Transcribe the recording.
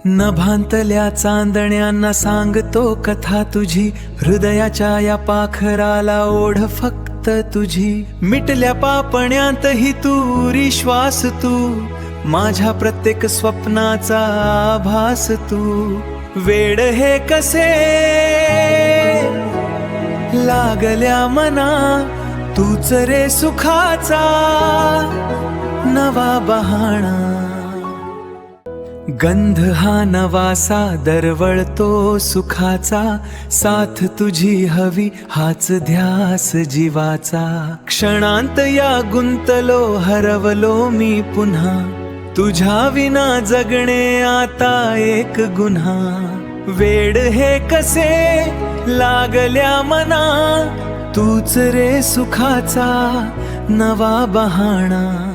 नभांतल्या चांदण्यांना सांगतो कथा तुझी, हृदयाच्या या पाखराला ओढ फक्त तुझी. मिटल्या पापण्यांतही तू श्वास तू, माझ्या प्रत्येक स्वप्नाचा आभास तू. वेड हे कसे लागल्या मना, तूच रे सुखाचा नवा बहाणा. गंध हा नवासा दरवळतो सुखाचा, साथ तुझी हवी हाच ध्यास जीवाचा. क्षणांत या गुंतलो हरवलो मी पुन्हा, तुझ्या विना जगणे आता एक गुन्हा. वेड हे कसे लागल्या मना, तूच रे सुखाचा नवा बहाणा.